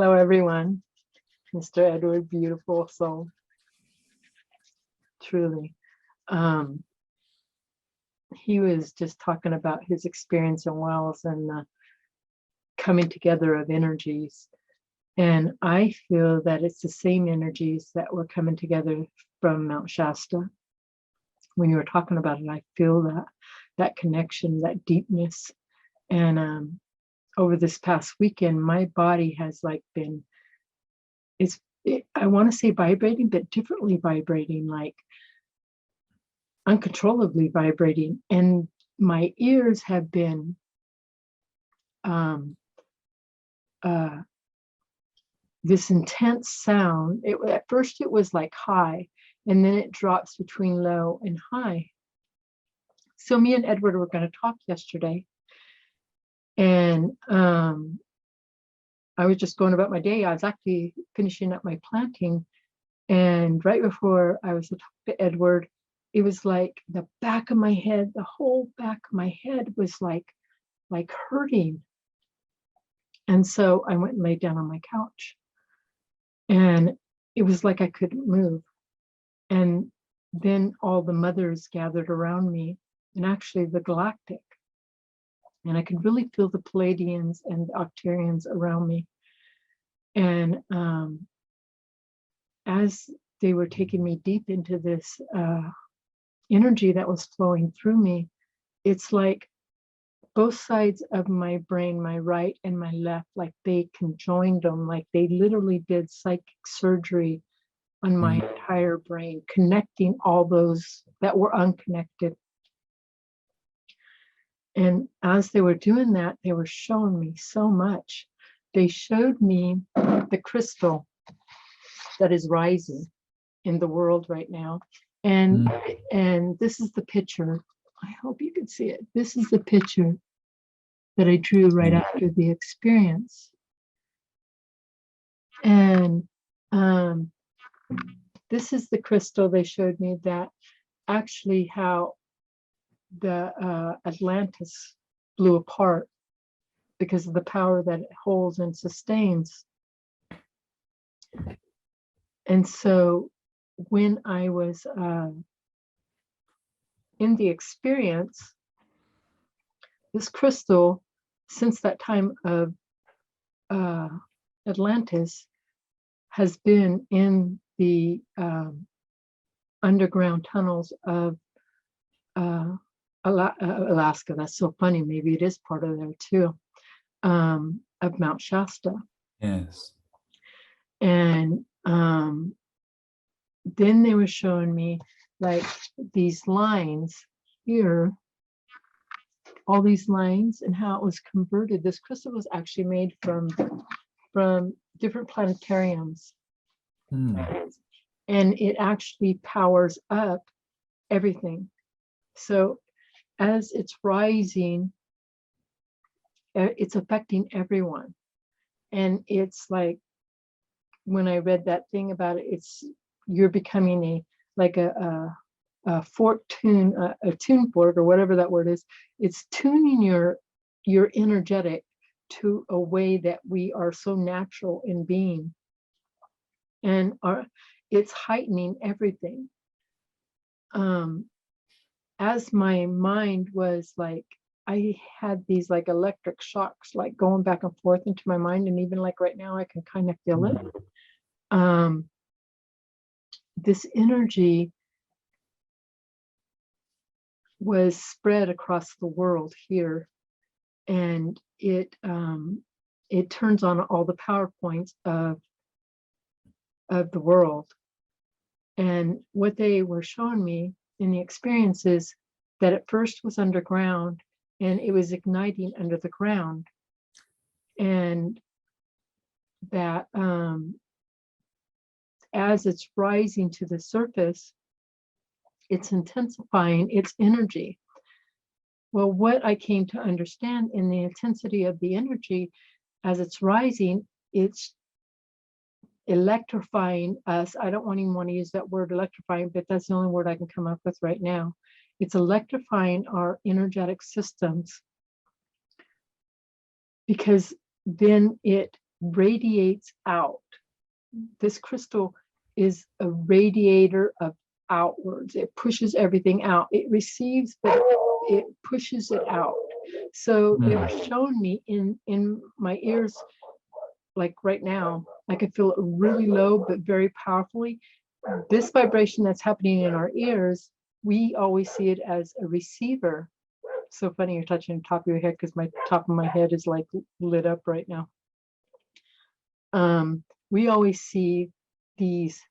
Hello, everyone. Mr. Edward, beautiful soul. Truly. He was just talking about his experience in Wells and the coming together of energies. And I feel that it's the same energies that were coming together from Mount Shasta. When you were talking about it, I feel that connection, that deepness. And over this past weekend, my body has been, I want to say vibrating, but differently vibrating, like uncontrollably vibrating. And my ears have been this intense sound. At first it was like high, and then it drops between low and high. So me and Edward were going to talk yesterday, and I was just going about my day. I was actually finishing up my planting, and right before I was to talk to Edward, it was like the back of my head, the whole back of my head was like hurting. And so I went and laid down on my couch, and it was like I couldn't move. And then all the mothers gathered around me, and actually the Galactic, and I could really feel the Palladians and the Octarians around me. And as they were taking me deep into this energy that was flowing through me, it's like both sides of my brain, my right and my left, like they conjoined them, like they literally did psychic surgery on my entire brain, connecting all those that were unconnected. And as they were doing that, they were showing me so much. They showed me the crystal that is rising in the world right now. And this is the picture. I hope you can see it. This is the picture that I drew right after the experience. And this is the crystal they showed me, that actually how the Atlantis blew apart because of the power that it holds and sustains. And so when I was in the experience, this crystal, since that time of Atlantis, has been in the underground tunnels of Alaska. That's so funny. Maybe it is part of there too, of Mount Shasta. Yes. And then they were showing me like these lines here, all these lines, and how it was converted. This crystal was actually made from different planetariums. And it actually powers up everything. So as it's rising, it's affecting everyone. And it's like, when I read that thing about it, you're becoming a fork tune, a tune fork, or whatever that word is. It's tuning your energetic to a way that we are so natural in being, and it's heightening everything. As my mind was like, I had these like electric shocks, like going back and forth into my mind, and even like right now I can kind of feel it. This energy was spread across the world here, and it turns on all the power points of the world. And what they were showing me in the experience is that at first was underground, and it was igniting under the ground, and that as it's rising to the surface, it's intensifying its energy. Well, what I came to understand in the intensity of the energy, as it's rising, it's electrifying us. I don't even want to use that word electrifying, but that's the only word I can come up with right now. It's electrifying our energetic systems, because then it radiates out. This crystal is a radiator of outwards. It pushes everything out. It receives, but it pushes it out. So they were showing me in my ears, like right now, I can feel it really low, but very powerfully. This vibration that's happening in our ears, we always see it as a receiver. So funny you're touching the top of your head, because my top of my head is like lit up right now. We always see these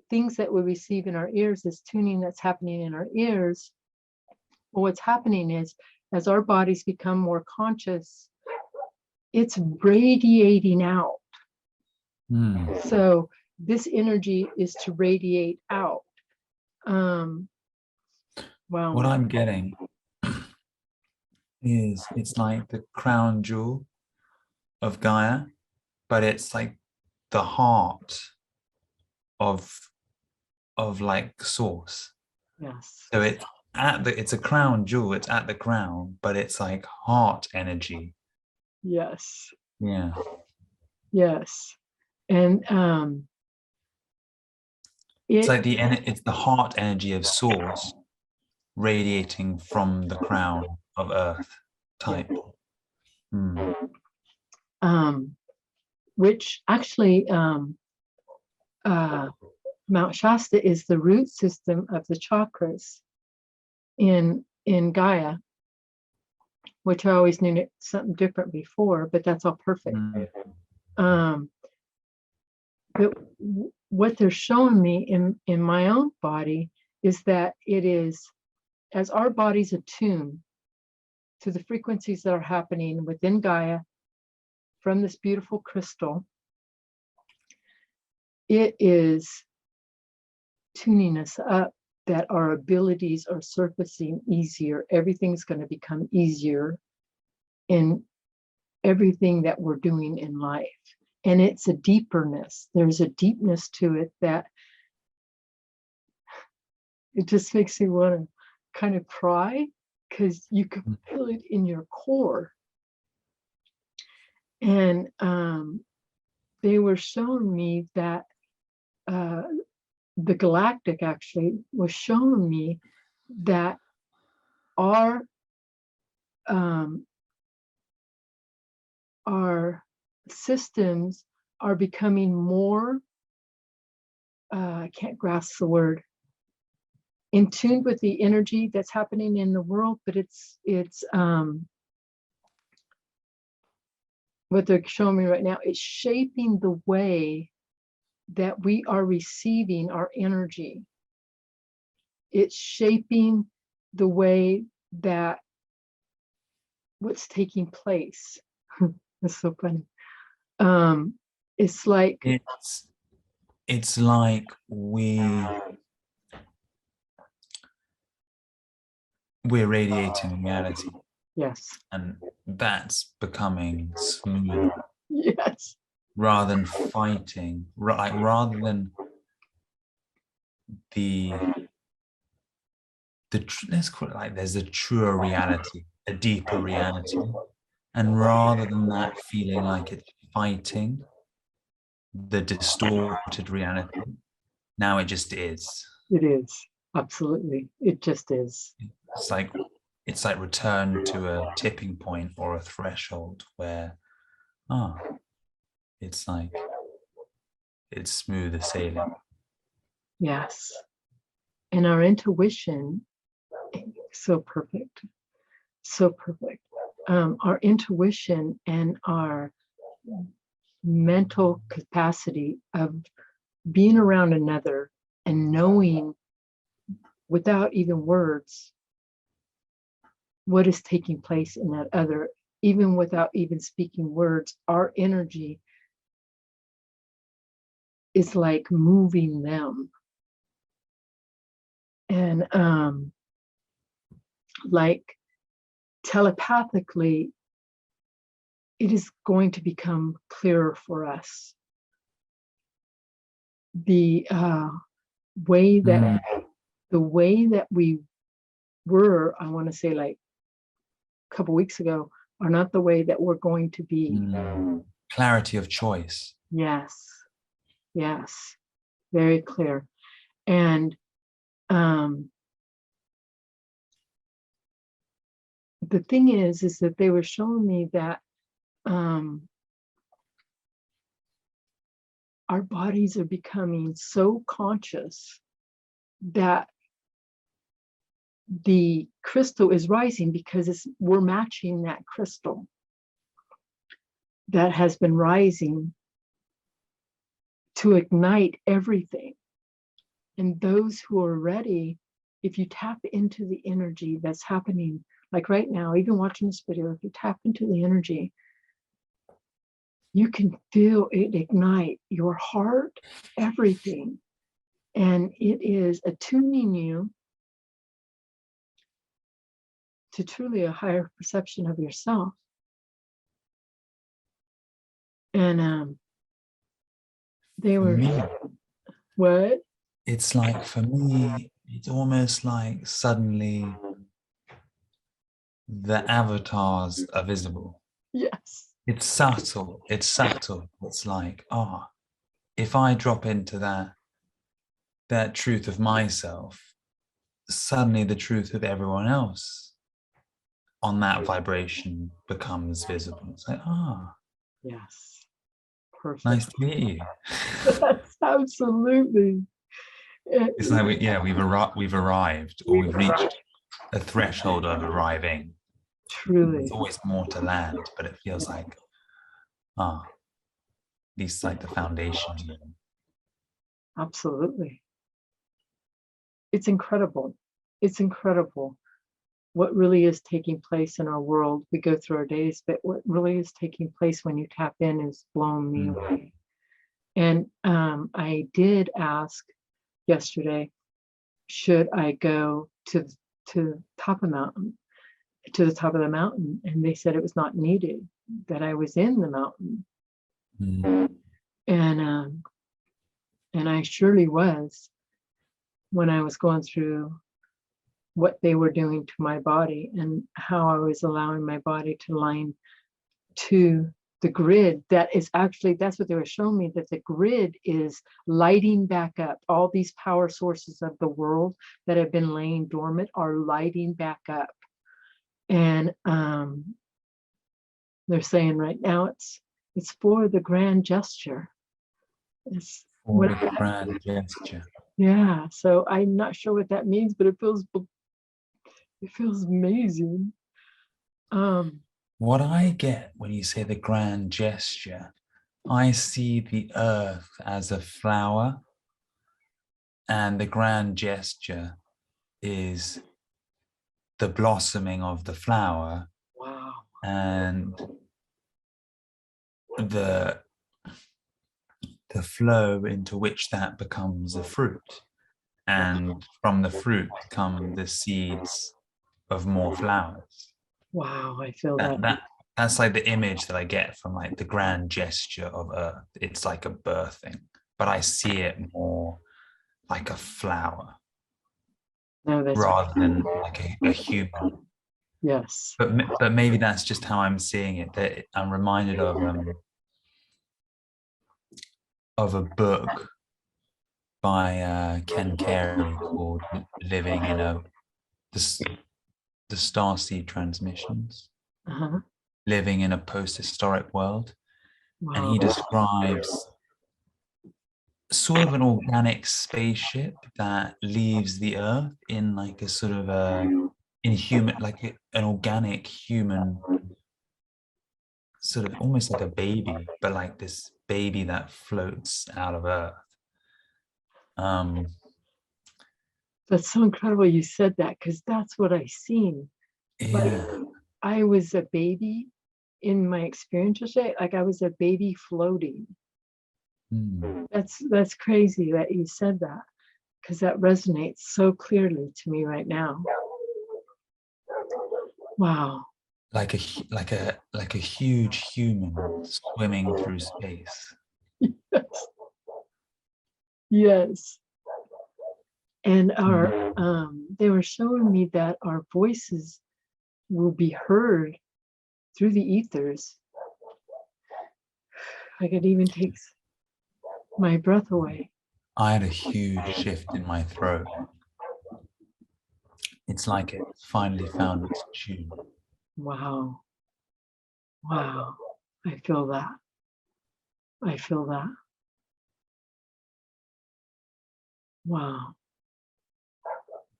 things that we receive in our ears, this tuning that's happening in our ears. Well, what's happening is, as our bodies become more conscious, it's radiating out. So this energy is to radiate out. Well, what I'm getting is, it's like the crown jewel of Gaia, but it's like the heart of like source. yes. So it's a crown jewel, it's at the crown, but it's like heart energy. Yes. Yeah. Yes. And it's like it's the heart energy of source radiating from the crown of earth type. Which actually Mount Shasta is the root system of the chakras in Gaia, which I always knew something different before, but that's all perfect. But what they're showing me in my own body is that it is, as our bodies attune to the frequencies that are happening within Gaia from this beautiful crystal, it is tuning us up, that our abilities are surfacing easier. Everything's going to become easier in everything that we're doing in life. And it's a deeperness. There's a deepness to it that it just makes you want to kind of cry, because you can feel it in your core. And they were showing me that the Galactic actually was showing me that our systems are becoming more, I can't grasp the word, in tune with the energy that's happening in the world, but it's what they're showing me right now is shaping the way that we are receiving our energy. It's shaping the way that what's taking place. It's so funny. It's like we're radiating reality. Yes. And that's becoming smooth. Yes. Rather than fighting, rather than let's call it like, there's a truer reality, a deeper reality. And rather than that feeling like it's fighting the distorted reality, now it just is. It is. Absolutely. It just is. It's like return to a tipping point or a threshold where, it's like, it's smoother sailing. Yes. And our intuition, so perfect. So perfect. Our intuition and our mental capacity of being around another and knowing without even words what is taking place in that other, even without even speaking words, our energy is like moving them. And like telepathically, it is going to become clearer for us. The way that we were, I want to say like a couple weeks ago, are not the way that we're going to be. clarity of choice. Yes. Yes. Very clear. And the thing is that they were showing me that our bodies are becoming so conscious that the crystal is rising, because we're matching that crystal that has been rising to ignite everything. And those who are ready, if you tap into the energy that's happening, like right now, even watching this video, if you tap into the energy, you can feel it ignite your heart, everything. And it is attuning you to truly a higher perception of yourself. And they were, what? It's like, for me, it's almost like suddenly the avatars are visible. Yes. It's subtle. It's subtle. It's like, if I drop into that truth of myself, suddenly the truth of everyone else on that vibration becomes visible. It's like, Yes. Perfect. nice to meet you. Yes, absolutely. It's like, we've arrived, or we've reached a threshold of arriving. Truly. There's always more to land, but it feels like, at least like the foundation. Absolutely. It's incredible. It's incredible what really is taking place in our world. We go through our days, but what really is taking place when you tap in is blowing me away. And I did ask yesterday, should I go to the top of the mountain? And they said it was not needed, that I was in the mountain. And I surely was, when I was going through what they were doing to my body and how I was allowing my body to line to the grid. That is actually, that's what they were showing me, that the grid is lighting back up. All these power sources of the world that have been laying dormant are lighting back up. And they're saying right now it's for the grand gesture. It's for the grand gesture. Yeah, so I'm not sure what that means, but it feels amazing. What I get when you say the grand gesture, I see the earth as a flower, and the grand gesture is the blossoming of the flower. Wow. And the flow into which that becomes a fruit. And from the fruit come the seeds of more flowers. Wow, I feel that. That's like the image that I get from like the grand gesture of earth. It's like a birthing, but I see it more like a flower. No, that's rather than like a human. Yes. But maybe that's just how I'm seeing it. That I'm reminded of a book by Ken Carey called "Living in the Starseed Transmissions." Uh-huh. Living in a post-historic world. Wow. And he describes sort of an organic spaceship that leaves the earth in like a sort of an organic human, sort of almost like a baby, but like this baby that floats out of earth. That's so incredible you said that, because that's what I seen. Yeah. Like, I was a baby in my experience today. Like, I was a baby floating. That's crazy that you said that, because that resonates so clearly to me right now. Wow. Like a huge human swimming through space. Yes. Yes. And our they were showing me that our voices will be heard through the ethers. Like it even takes my breath away. I had a huge shift in my throat. It's like it finally found its tune. Wow. Wow. I feel that. I feel that. Wow.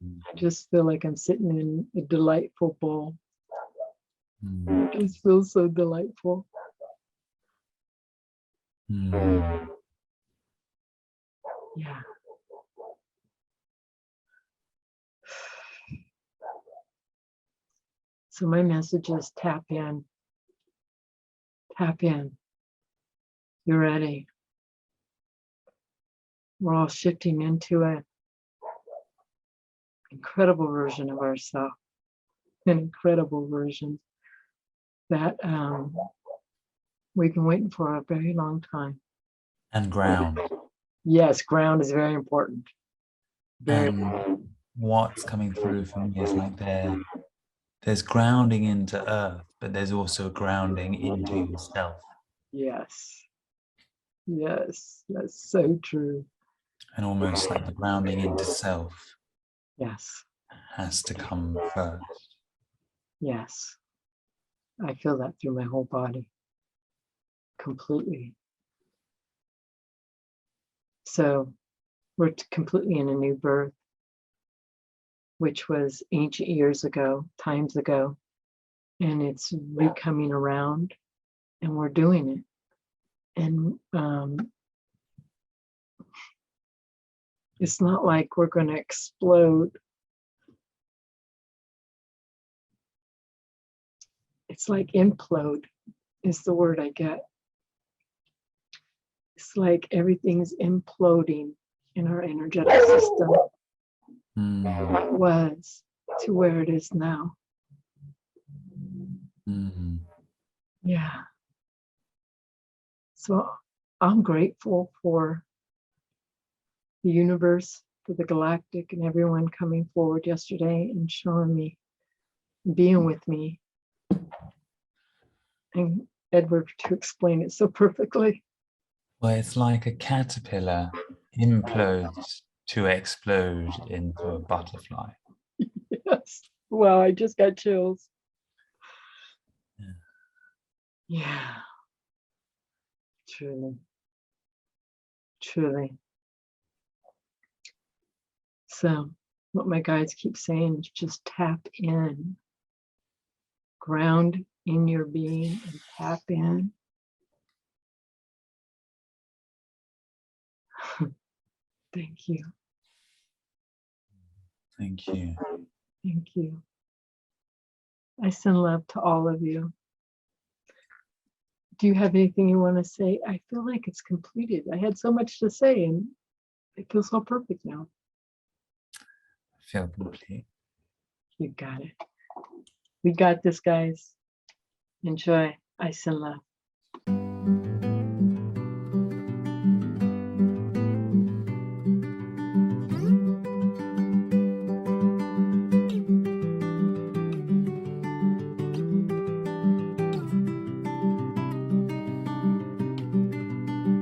I just feel like I'm sitting in a delightful bowl. Mm. It just feels so delightful. Mm. Yeah. So my message is tap in. Tap in. You're ready. We're all shifting into an incredible version of ourselves, an incredible version that we've been waiting for a very long time. And ground. Yes, ground is very important. Very And what's coming through for me is like there's grounding into earth, but there's also grounding into yourself. yes. Yes, that's so true. And almost like the grounding into self Yes, has to come first. yes. I feel that through my whole body. Completely. So we're completely in a new birth, which was ancient years ago, times ago, and it's re-coming around, and we're doing it. And it's not like we're going to explode. It's like implode is the word I get. It's like everything's imploding in our energetic system. What was to where it is now. Yeah. So I'm grateful for the universe, for the galactic and everyone coming forward yesterday and showing me, being with me. And Edward to explain it so perfectly. Well, it's like a caterpillar implodes to explode into a butterfly. Yes. Wow, I just got chills. Yeah. Yeah. Truly. Truly. So what my guides keep saying is just tap in. Ground in your being and tap in. Thank you. Thank you. Thank you. I send love to all of you. Do you have anything you want to say? I feel like it's completed. I had so much to say and it feels so perfect now. I feel complete. You got it. We got this, guys. Enjoy. I send love.